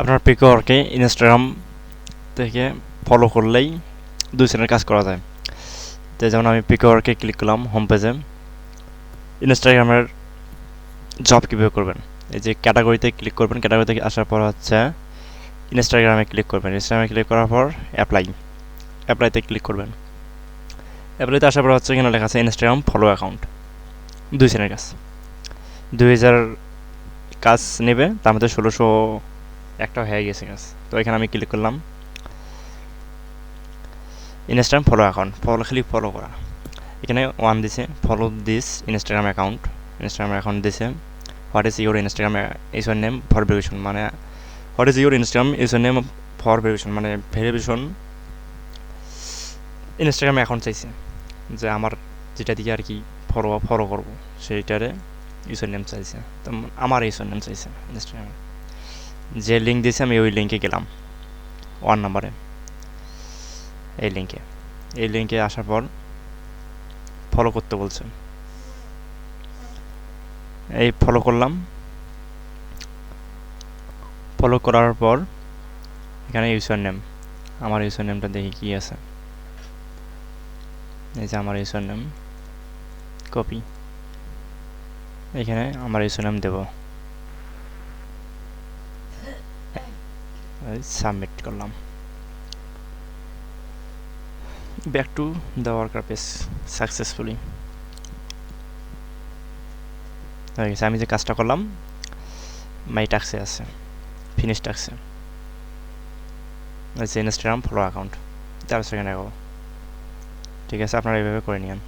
আপনার পিকওয়ার্কে ইনস্টাগ্রাম থেকে ফলো করলেই 2 সেকেন্ডের কাজ করা যায়। তো যেমন আমি পিকওয়ার্কে ক্লিক করলাম হোম পেজে। ইনস্টাগ্রামের জব কীভাবে করবেন, এই যে ক্যাটাগরিতে ক্লিক করবেন, ক্যাটাগরিতে আসার পর হচ্ছে ইনস্টাগ্রামে ক্লিক করবেন। ইনস্টাগ্রামে ক্লিক করার পর অ্যাপ্লাইতে ক্লিক করবেন। অ্যাপ্লাইতে আসার পর হচ্ছে এখানে লেখা আছে ইনস্টাগ্রাম ফলো অ্যাকাউন্ট। 2 সেকেন্ডের কাজ, 2000 কাজ নেবে, তার মধ্যে 1600 একটা হয়ে গেছে কাজ। তো এখানে আমি ক্লিক করলাম ইনস্টাগ্রাম ফলো অ্যাকাউন্ট, ফলো করা। এখানে 1 দিছে, ফলো দিস ইনস্টাগ্রাম অ্যাকাউন্ট দিছে। What is your Instagram user name for verification, মানে what is your Instagram user name for verification, মানে ভেরিফিকেশন ইনস্টাগ্রাম অ্যাকাউন্ট চাইছে, যে আমার যেটা দিয়ে আর কি ফলো করবো সেইটারে ইউজার নেম চাইছে। তো আমার ইউজার নেম চাইছে ইনস্টাগ্রামে। যে লিঙ্ক দিয়েছে আমি ওই লিঙ্কে গেলাম 1 নম্বরে। এই লিঙ্কে আসার পর ফলো করতে বলছে, এই ফলো করলাম। ফলো করার পর এখানে ইউজার নেম, আমার ইউজার নেমটা দেখি কি আছে। এই যে আমার ইউজার নেম, কপি, এখানে আমার ইউজার নেম দেব, সাবমিট করলাম। Back to the worker page successfully হয়ে গেছে। আমি যে কাজটা করলাম মাই টাস্কে আছে, ফিনিশ টাস্কে আছে ইনস্টাগ্রাম ফলো অ্যাকাউন্ট। 13 সেকেন্ড আগে। ঠিক আছে, আপনারা এইভাবে করে নিন।